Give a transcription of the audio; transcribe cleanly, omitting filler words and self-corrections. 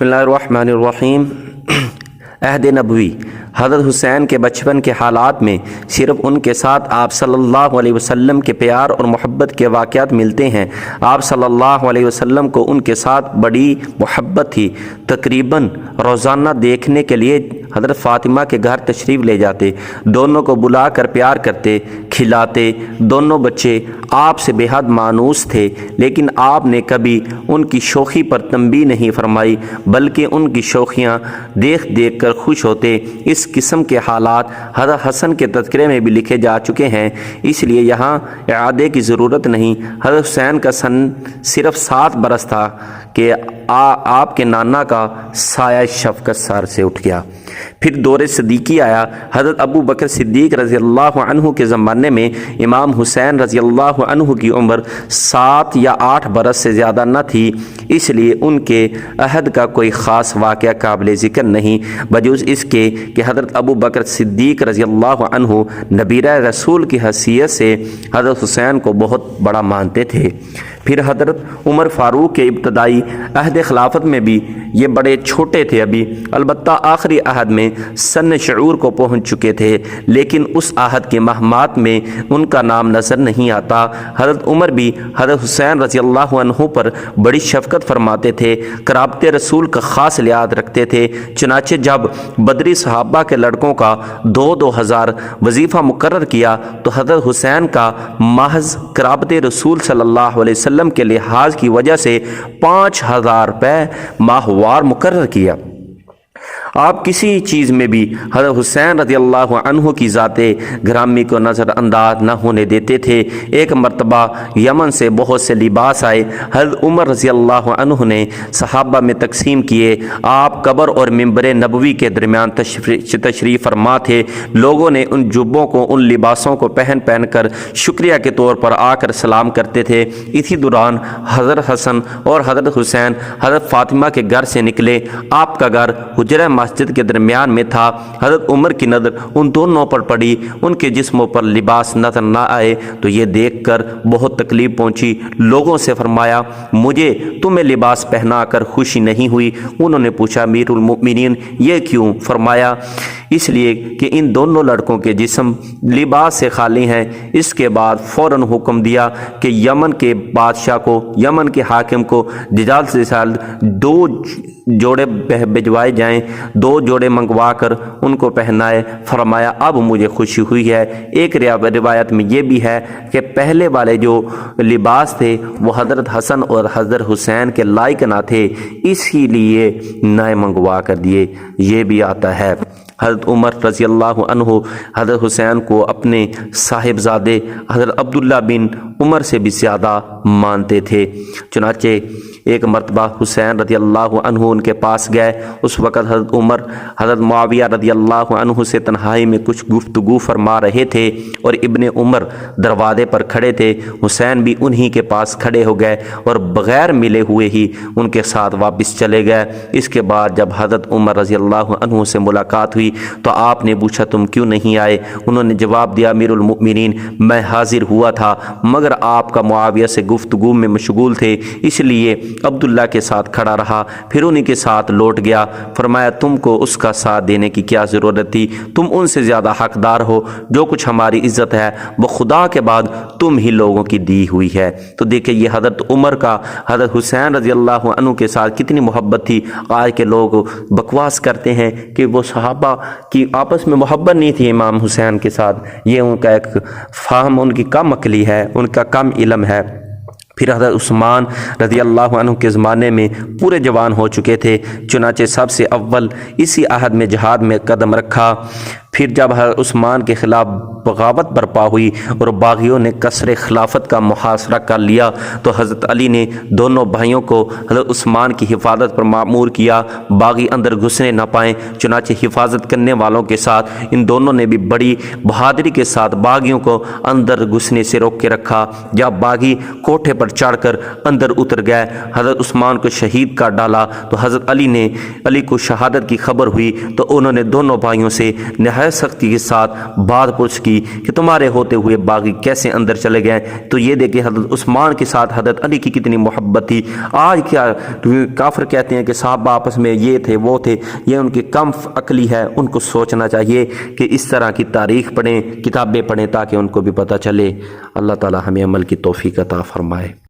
बिस्मिल्लाहिर्रहमानिर्रहीम। अहद नबवी हज़रत हुसैन के बचपन के हालात में सिर्फ़ उनके साथ आप सल्लल्लाहु अलैहि वसल्लम के प्यार और मोहब्बत के वाक़यात मिलते हैं। आप सल्लल्लाहु अलैहि वसल्लम को उनके साथ बड़ी मोहब्बत थी। तकरीबन रोज़ाना देखने के लिए हज़रत फ़ातिमा के घर तशरीफ़ ले जाते, दोनों को बुला कर प्यार करते, खिलाते। दोनों बच्चे आपसे बेहद मानूस थे, लेकिन आपने कभी उनकी शोखी पर तंबीह नहीं फरमाई, बल्कि उनकी शोखियाँ देख देख कर खुश होते। इस किस्म के हालात हज़रत हसन के तज़किरे में भी लिखे जा चुके हैं, इसलिए यहाँ इआदे की ज़रूरत नहीं। हज़रत हुसैन का सन सिर्फ 7 बरस था कि आपके नाना का साया शफ़क़त सर से उठ गया। फिर दौर सिद्दीकी आया। हज़रत अबू बकर सिद्दीक़ रज़ी अल्लाह अन्हु के ज़माने में इमाम हुसैन रज़ी अल्लाह अन्हु की उम्र 7 या 8 बरस से ज़्यादा न थी, इसलिए उनके अहद का कोई ख़ास वाक़या काबिल ज़िक्र नहीं, बजुज़ इसके कि हज़रत अबू बकर सिद्दीक़ रज़ी अल्लाह अन्हु नबीरा रसूल की हैसियत से हज़रत हुसैन को बहुत बड़ा मानते थे। फिर हज़रत उमर फ़ारूक के इब्तदाई अहद खिलाफत में भी ये बड़े छोटे थे अभी, अलबत्ता आखिरी अहद में सन शऊर को पहुँच चुके थे, लेकिन उस अहद के महमात में उनका नाम नज़र नहीं आता। हज़रत उमर भी हज़रत हुसैन रज़ी अल्लाह अन्हु पर बड़ी शफ़क़त फरमाते थे, क़राबत रसूल का ख़ास लिहाज रखते थे। चुनाचे जब बदरी सहाबा के लड़कों का 2-2 हज़ार वजीफ़ा मुकर्रर किया तो हज़रत हुसैन का महज क़राबत रसूल सल्लल्लाहु अलैहि वसल्लम के लिहाज की वजह से 5,000 रुपये माहवार मुकर्रर किया। आप किसी चीज़ में भी हज़रत हुसैन रज़ी अल्लाह अन्हु की ज़ाते ग्रामी को नज़रअंदाज न होने देते थे। एक मरतबा यमन से बहुत से लिबास आए, हज़रत उमर रज़ी अल्लाह अन्हु ने सहाबा में तकसीम किए। आप कब्र और मिंबर नबवी के दरमियान तशरीफ़ फरमा थे। लोगों ने उन जुब्बों को, उन लिबासों को पहन पहन कर शुक्रिया के तौर पर आकर सलाम करते थे। इसी दौरान हज़रत हसन और हज़रत हुसैन हज़रत फ़ातिमा के घर से निकले। आपका घर हुजरा मस्जिद के दरमियान में था। हज़रत उमर की नज़र उन दोनों पर पड़ी, उनके जिस्मों पर लिबास नजर न आए तो ये देखकर बहुत तकलीफ पहुंची। लोगों से फरमाया, मुझे तुम्हें लिबास पहना कर खुशी नहीं हुई। उन्होंने पूछा, अमीरुल मोमिनीन ये क्यों? फरमाया, इसलिए कि इन दोनों लड़कों के जिस्म लिबास से खाली हैं। इसके बाद फ़ौरन हुक्म दिया कि यमन के बादशाह को, यमन के हाकिम को जल्द से जल्द 2 जोड़े भिजवाए जाएं। 2 जोड़े मंगवा कर उनको पहनाए। फरमाया, अब मुझे खुशी हुई है। एक रिवायत में ये भी है कि पहले वाले जो लिबास थे वो हज़रत हसन और हज़रत हुसैन के लायक ना थे, इसीलिए नए मंगवा कर दिए। ये भी आता है। हज़रत उमर रज़ी अल्लाह अन्हु हज़रत हुसैन को अपने साहिबजादे हज़रत अब्दुल्ला बिन उमर से भी ज़्यादा मानते थे। चुनाचे एक मरतबा हुसैन रज़ी अल्लाह अन्हु उनके पास गए। उस वक़्त हज़रत उमर हज़रत मुआविया रज़ी अल्लाह अन्हु से तन्हाई में कुछ गुफ्तगू फरमा रहे थे और इब्ने उमर दरवाज़े पर खड़े थे। हुसैन भी उन्हीं के पास खड़े हो गए और बग़ैर मिले हुए ही उनके साथ वापस चले गए। इसके बाद जब हज़रत उमर रज़ी अल्लाह अन्हु से मुलाकात हुई तो आपने पूछा, तुम क्यों नहीं आए? उन्होंने जवाब दिया, अमीरुल मोमिनीन मैं हाजिर हुआ था, मगर आपका मुआविया से गुफ्तगू में मशगूल थे, इसलिए अब्दुल्ला के साथ खड़ा रहा, फिर उन्हीं के साथ लौट गया। फरमाया, तुमको उसका साथ देने की क्या ज़रूरत थी? तुम उनसे ज़्यादा हकदार हो। जो कुछ हमारी इज़्ज़त है वो खुदा के बाद तुम ही लोगों की दी हुई है। तो देखिए, ये हज़रत उमर का हज़रत हुसैन रज़ी अल्लाह अन्हु के साथ कितनी मोहब्बत थी। आज के लोग बकवास करते हैं कि वो सहाबा की आपस में मोहब्बत नहीं थी इमाम हुसैन के साथ। ये उनका एक फ़हम, उनकी कम अक्ली है, उनका कम इल्म है। फिर हज़रत उस्मान रज़ी अल्लाह अन्हु के ज़माने में पूरे जवान हो चुके थे। चुनाचे सबसे अव्वल इसी अहद में जहाद में कदम रखा। फिर जब हज़रत उस्मान के ख़िलाफ़ बगावत बर्पा हुई और बागियों ने कसर खिलाफत का मुहासरा कर लिया तो हज़रत अली ने दोनों भाइयों को हज़रत उस्मान की हिफाजत पर मामूर किया। बागी अंदर घुसने न पाएँ, चुनाचे हिफाजत करने वालों के साथ इन दोनों ने भी बड़ी बहादुरी के साथ बागियों को अंदर घुसने से रोक के रखा। जब बागी कोठे पर चढ़कर अंदर उतर गए, हज़रत उस्मान को शहीद कर डाला तो हज़रत अली को शहादत की खबर हुई तो उन्होंने दोनों भाइयों से نہایت سختی کے ساتھ بات پرس کی کہ تمہارے ہوتے ہوئے باغی کیسے اندر چلے گئے؟ تو یہ دیکھیں حضرت عثمان کے ساتھ حضرت علی کی کتنی محبت تھی۔ آج کیا کافر کہتے ہیں کہ صحابہ آپس میں یہ تھے وہ تھے، یہ ان کی کم عقلی ہے۔ ان کو سوچنا چاہیے کہ اس طرح کی تاریخ پڑھیں، کتابیں پڑھیں، تاکہ ان کو بھی پتہ چلے۔ اللہ تعالی ہمیں عمل کی توفیق عطا فرمائے۔